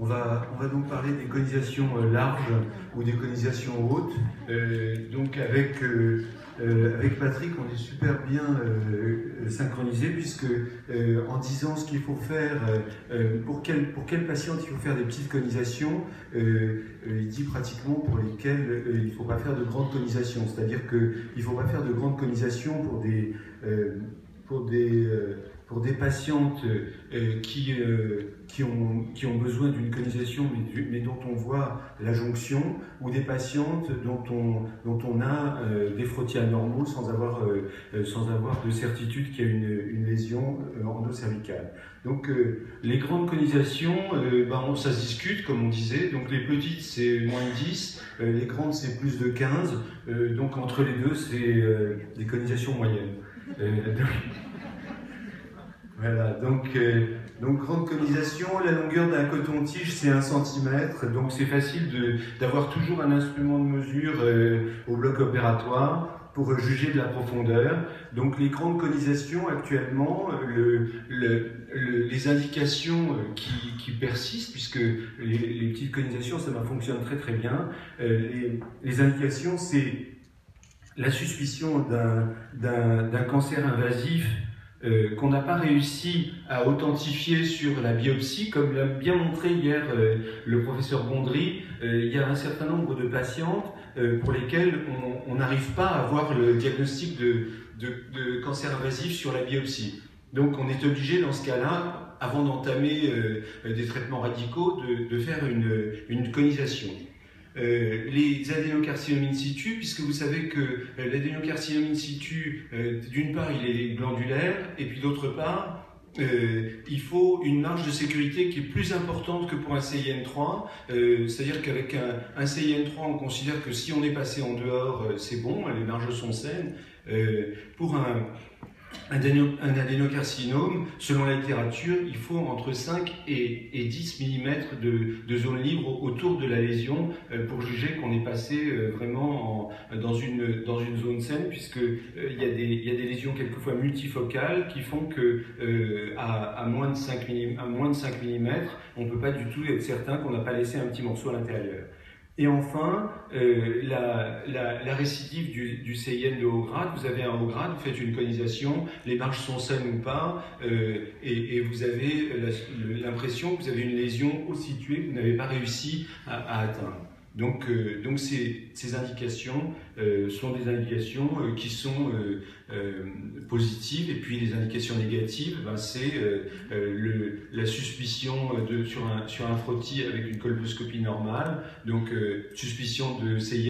On va donc parler des conisations larges ou des conisations hautes. Donc avec Patrick, on est super bien synchronisé puisque en disant ce qu'il faut faire, pour quel patiente il faut faire des petites conisations, il dit pratiquement pour lesquelles il ne faut pas faire de grandes conisations. C'est-à-dire qu'il ne faut pas faire de grandes conisations pour des patientes qui ont besoin d'une conisation mais dont on voit la jonction, ou des patientes dont on a des frottis anormaux sans avoir de certitude qu'il y a une lésion endocervicale. Donc les grandes conisations, ça se discute comme on disait, donc les petites c'est moins de 10, les grandes c'est plus de 15, donc entre les deux c'est des conisations moyennes. Voilà, donc grande conisation, la longueur d'un coton-tige c'est 1 cm, donc c'est facile d'avoir toujours un instrument de mesure au bloc opératoire pour juger de la profondeur. Donc les grandes conisations actuellement, les indications qui persistent, puisque les petites conisations ça fonctionne très très bien, les indications c'est la suspicion d'un cancer invasif qu'on n'a pas réussi à authentifier sur la biopsie, comme l'a bien montré hier le professeur Bondry. Il y a un certain nombre de patientes pour lesquelles on n'arrive pas à avoir le diagnostic de cancer invasif sur la biopsie. Donc on est obligé dans ce cas-là, avant d'entamer des traitements radicaux, de faire une conisation. Les adénocarcinomes in situ, puisque vous savez que l'adénocarcinome in situ, d'une part il est glandulaire, et puis d'autre part il faut une marge de sécurité qui est plus importante que pour un CIN3, c'est-à-dire qu'avec un CIN3 on considère que si on est passé en dehors c'est bon, les marges sont saines. Pour un adénocarcinome, selon la littérature, il faut entre 5 et 10 mm de zone libre autour de la lésion pour juger qu'on est passé vraiment dans une zone saine, puisqu'il y a des lésions quelquefois multifocales qui font que à moins de 5 mm, on ne peut pas du tout être certain qu'on n'a pas laissé un petit morceau à l'intérieur. Et enfin, la récidive du CIN de haut grade, vous avez un haut grade, vous faites une conisation, les marges sont saines ou pas, et vous avez l'impression que vous avez une lésion aussi située que vous n'avez pas réussi à atteindre. Donc ces indications sont des indications qui sont positives, et puis les indications négatives, c'est la suspicion sur un frottis avec une colposcopie normale, donc suspicion de CIN